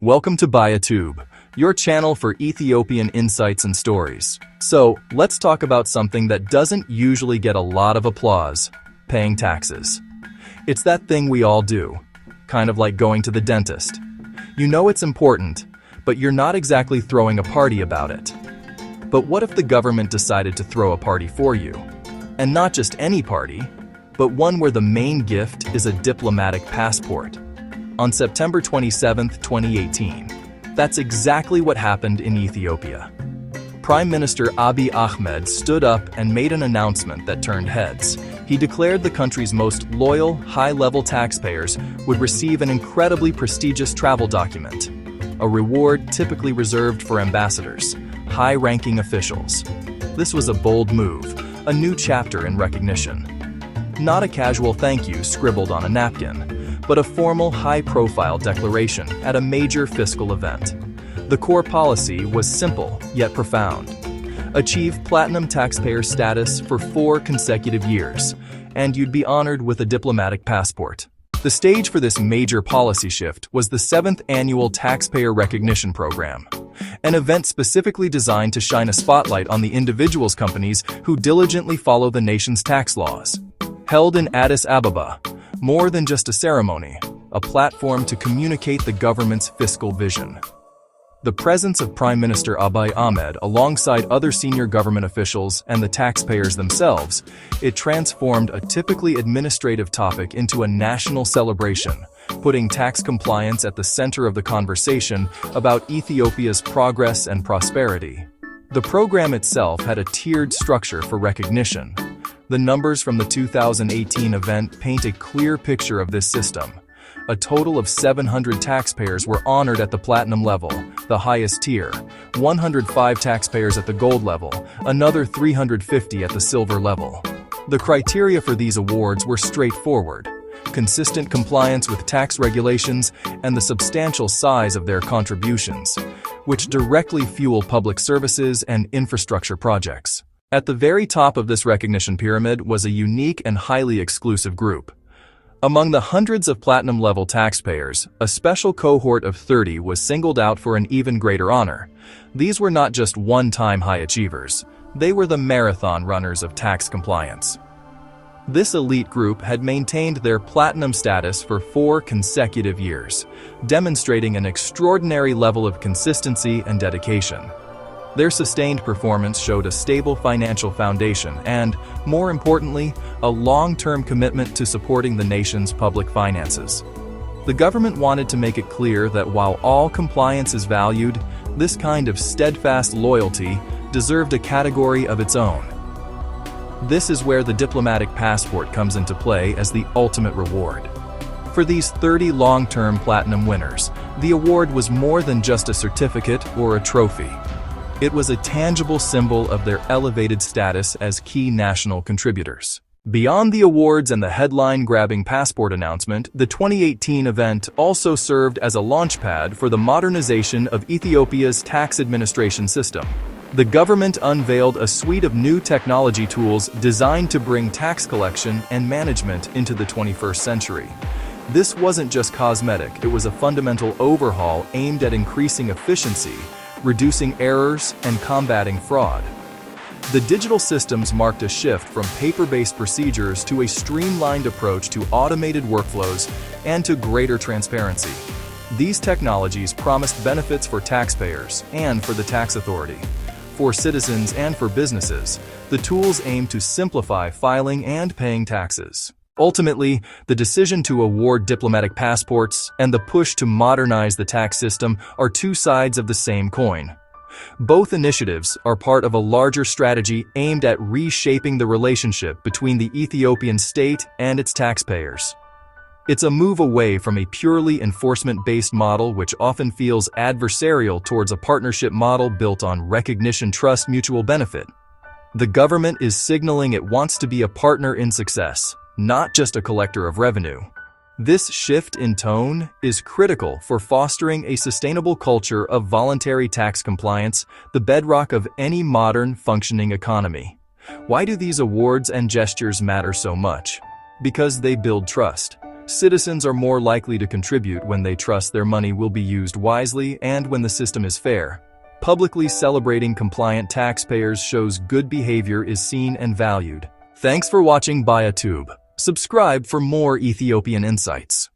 Welcome to BayaTube, your channel for Ethiopian insights and stories. So, let's talk about something that doesn't usually get a lot of applause: paying taxes. It's that thing we all do, kind of like going to the dentist. You know it's important, but you're not exactly throwing a party about it. But what if the government decided to throw a party for you? And not just any party, but one where the main gift is a diplomatic passport. On September 27, 2018, that's exactly what happened in Ethiopia. Prime Minister Abiy Ahmed stood up and made an announcement that turned heads. He declared the country's most loyal, high-level taxpayers would receive an incredibly prestigious travel document, a reward typically reserved for ambassadors, high-ranking officials. This was a bold move, a new chapter in recognition. Not a casual thank you scribbled on a napkin, but a formal, high-profile declaration at a major fiscal event. The core policy was simple yet profound. Achieve Platinum Taxpayer status for 4 consecutive years, and you'd be honored with a diplomatic passport. The stage for this major policy shift was the 7th annual Taxpayer Recognition Program, an event specifically designed to shine a spotlight on the individuals' companies who diligently follow the nation's tax laws. Held in Addis Ababa, more than just a ceremony, a platform to communicate the government's fiscal vision. The presence of Prime Minister Abiy Ahmed alongside other senior government officials and the taxpayers themselves, it transformed a typically administrative topic into a national celebration, putting tax compliance at the center of the conversation about Ethiopia's progress and prosperity. The program itself had a tiered structure for recognition. The numbers from the 2018 event paint a clear picture of this system. A total of 700 taxpayers were honored at the platinum level, the highest tier, 105 taxpayers at the gold level, another 350 at the silver level. The criteria for these awards were straightforward: consistent compliance with tax regulations and the substantial size of their contributions, which directly fuel public services and infrastructure projects. At the very top of this recognition pyramid was a unique and highly exclusive group. Among the hundreds of platinum-level taxpayers, a special cohort of 30 was singled out for an even greater honor. These were not just one-time high achievers, they were the marathon runners of tax compliance. This elite group had maintained their platinum status for 4 consecutive years, demonstrating an extraordinary level of consistency and dedication. Their sustained performance showed a stable financial foundation and, more importantly, a long-term commitment to supporting the nation's public finances. The government wanted to make it clear that while all compliance is valued, this kind of steadfast loyalty deserved a category of its own. This is where the diplomatic passport comes into play as the ultimate reward. For these 30 long-term platinum winners, the award was more than just a certificate or a trophy. It was a tangible symbol of their elevated status as key national contributors. Beyond the awards and the headline-grabbing passport announcement, the 2018 event also served as a launchpad for the modernization of Ethiopia's tax administration system. The government unveiled a suite of new technology tools designed to bring tax collection and management into the 21st century. This wasn't just cosmetic, it was a fundamental overhaul aimed at increasing efficiency, reducing errors, and combating fraud. The digital systems marked a shift from paper-based procedures to a streamlined approach to automated workflows and to greater transparency. These technologies promised benefits for taxpayers and for the tax authority. For citizens and for businesses, the tools aim to simplify filing and paying taxes. Ultimately, the decision to award diplomatic passports and the push to modernize the tax system are two sides of the same coin. Both initiatives are part of a larger strategy aimed at reshaping the relationship between the Ethiopian state and its taxpayers. It's a move away from a purely enforcement-based model which often feels adversarial towards a partnership model built on recognition, trust, mutual benefit. The government is signaling it wants to be a partner in success, not just a collector of revenue. This shift in tone is critical for fostering a sustainable culture of voluntary tax compliance, the bedrock of any modern, functioning economy. Why do these awards and gestures matter so much? Because they build trust. Citizens are more likely to contribute when they trust their money will be used wisely and when the system is fair. Publicly celebrating compliant taxpayers shows good behavior is seen and valued. Thanks for watching Bayatube. Subscribe for more Ethiopian insights.